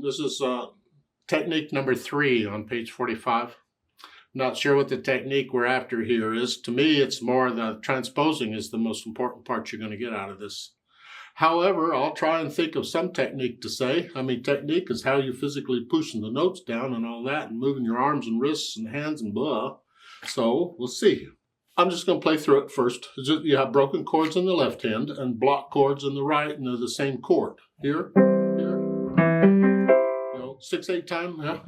This is technique number 3 on page 45. Not sure what the technique we're after here is. To me, it's more the transposing is the most important part you're going to get out of this. However, I'll try and think of some technique to say. I mean, technique is how you physically pushing the notes down and all that and moving your arms and wrists and hands and blah. So we'll see. I'm just going to play through it first. You have broken chords in the left hand and block chords in the right, and they're the same chord. Here, here. 6/8 time, yeah.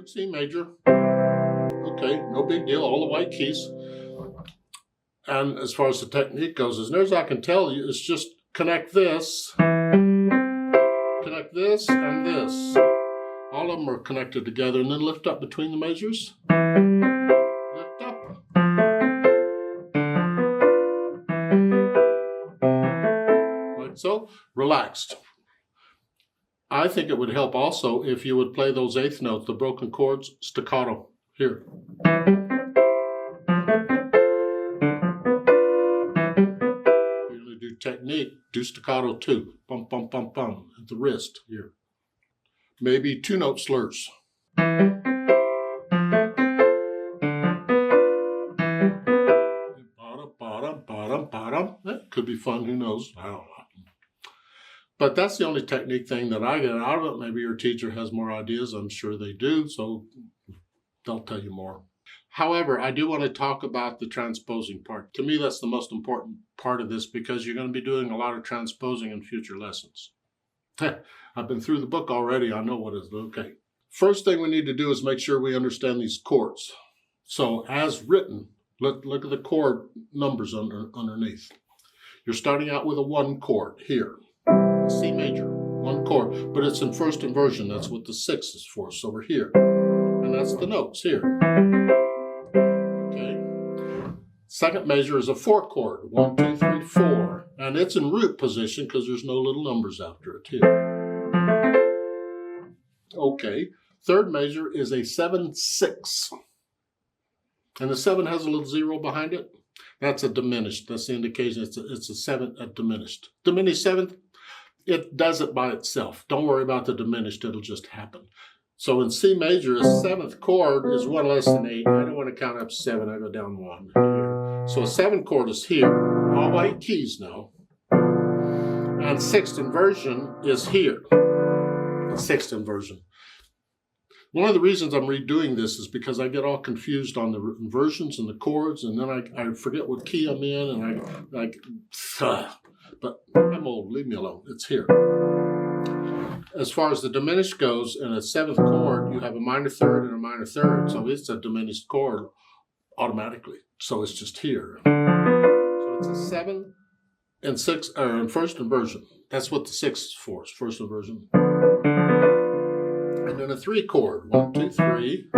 C major. Okay, no big deal, all the white keys. And as far as the technique goes, as near as I can tell you, it's just connect this, and this. All of them are connected together, and then lift up between the measures. Lift up. Like so, relaxed. I think it would help also if you would play those eighth notes, the broken chords, staccato. Here. You're going to do technique, do staccato too. Bum, bum, bum, bum, at the wrist here. Maybe 2-note slurs. Bottom, bottom, bottom, bottom. That could be fun, who knows? I don't know. But that's the only technique thing that I get out of it. Maybe your teacher has more ideas. I'm sure they do, so they'll tell you more. However, I do want to talk about the transposing part. To me, that's the most important part of this because you're going to be doing a lot of transposing in future lessons. I've been through the book already. I know what it is. Okay. First thing we need to do is make sure we understand these chords. So as written, look at the chord numbers underneath. You're starting out with a 1 chord here. C major, 1 chord, but it's in first inversion. That's what the 6 is for. So we're here, and that's the notes here. Okay. Second measure is a 4 chord, 1, 2, 3, 4, and it's in root position because there's no little numbers after it here. Okay. Third measure is a 7/6, and the 7 has a little 0 behind it. That's a diminished. That's the indication. It's a 7, a diminished. Diminished 7th. It does it by itself. Don't worry about the diminished. It'll just happen. So in C major, a 7th chord is 1 less than 8. I don't want to count up 7. I go down 1 here. So a 7 chord is here. All white keys now. And 6th inversion is here. 6th inversion. One of the reasons I'm redoing this is because I get all confused on the inversions and the chords, and then I forget what key I'm in, and but I'm old, leave me alone. It's here. As far as the diminished goes, in a 7th chord, you have a minor 3rd and a minor 3rd, so it's a diminished chord automatically. So it's just here. So it's a 7 and 6, or in first inversion. That's what the 6 is for, is first inversion. And then a 3 chord, 1, 2, 3,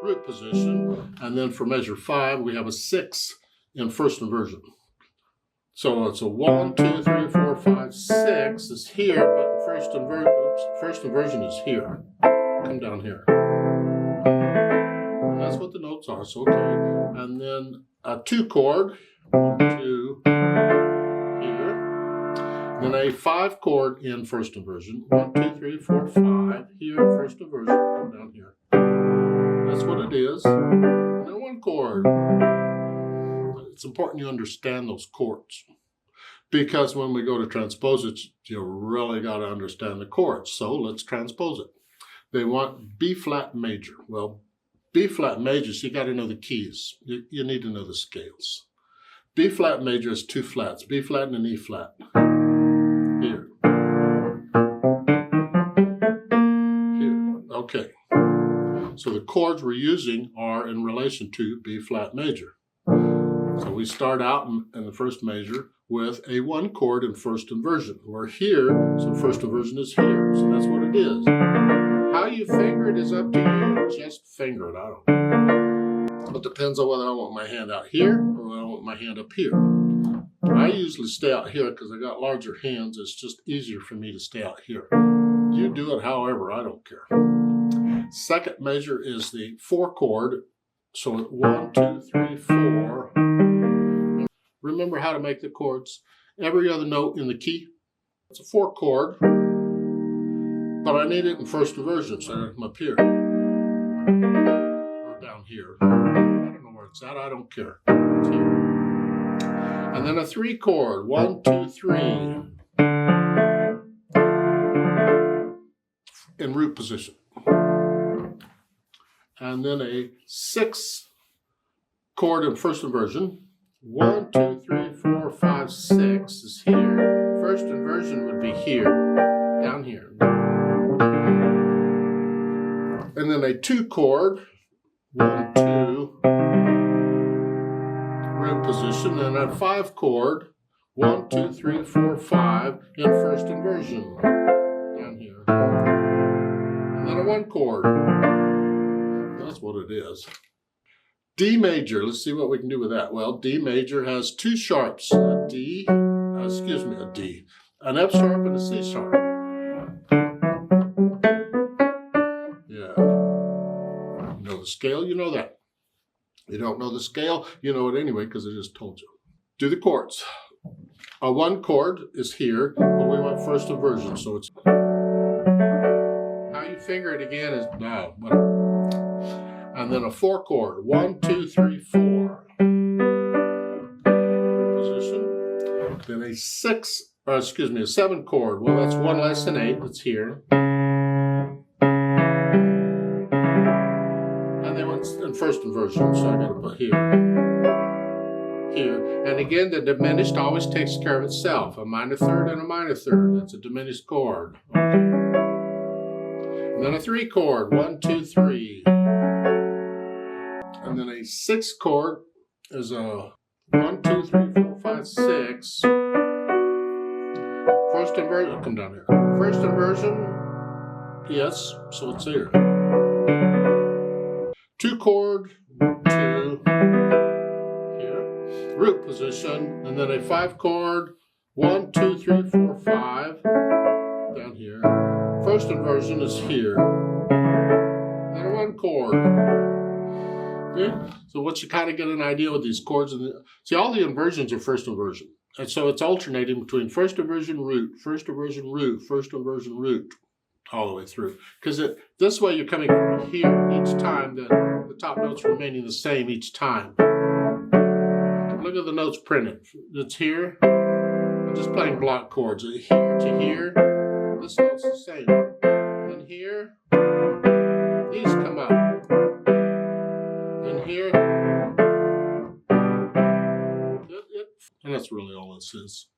root position. And then for measure 5, we have a 6 in first inversion. So it's a 1, 2, 3, 4, 5, 6 is here, but first inversion is here. Come down here. And that's what the notes are, so okay. And then a 2 chord, 1, 2, here. Then a 5 chord in first inversion, 1, 2, 3, 4, 5, here, first inversion, come down here. That's what it is. And then 1 chord. It's important you understand those chords because when we go to transpose it, you really got to understand the chords. So let's transpose it. They want B flat major. Well, B flat major, so you got to know the keys. You need to know the scales. B flat major is 2 flats, B flat and an E flat. Here. Here. Okay. So the chords we're using are in relation to B flat major. So we start out in the first measure with a 1 chord in first inversion. We're here, so first inversion is here. So that's what it is. How you finger it is up to you. Just finger it. I don't know. It depends on whether I want my hand out here or whether I want my hand up here. I usually stay out here because I got larger hands. It's just easier for me to stay out here. You do it however, I don't care. Second measure is the 4 chord So 1, 2, 3, 4. Remember how to make the chords. Every other note in the key. It's a 4 chord, but I need it in first inversion, so I'm up here. Or down here. I don't know where it's at, I don't care. It's here. And then a 3 chord. 1, 2, 3. In root position. And then a 6 chord in first inversion. 1, 2, 3, 4, 5, 6 is here. First inversion would be here, down here. And then a 2 chord, 1, 2, root position, and a 5 chord, 1, 2, 3, 4, 5 in first inversion, down here. And then a 1 chord. That's what it is. D major, let's see what we can do with that. Well, D major has 2 sharps, a D, an F sharp and a C sharp. Yeah. You know the scale, you know that. You don't know the scale, you know it anyway because I just told you. Do the chords. A 1 chord is here, but we want first inversion, so it's... How you finger it again is... No, whatever. And then a 4 chord. 1, 2, 3, 4. Position. Then a 7 chord. Well, that's 1 less than 8. That's here. And then one's in first inversion, so I gotta put here. Here. And again, the diminished always takes care of itself. A minor third and a minor third. That's a diminished chord. Okay. And then a 3 chord. 1, 2, 3. And then a 6 chord is a 1, 2, 3, 4, 5, 6. First inversion, come down here. First inversion, yes, so it's here. 2 chord, 2, here. Root position, and then a 5 chord, 1, 2, 3, 4, 5, down here. First inversion is here. Then a 1 chord. Okay. So once you kind of get an idea with these chords, see all the inversions are first inversion. And so it's alternating between first inversion root, first inversion root, first inversion root, all the way through. Because this way you're coming from here each time, the top notes remaining the same each time. Look at the notes printed. It's here. I'm just playing block chords. Here to here, this note's the same. And here, these come up. Here, and that's really all this is.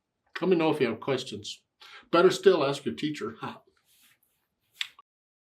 Let me know if you have questions. Better still, ask your teacher.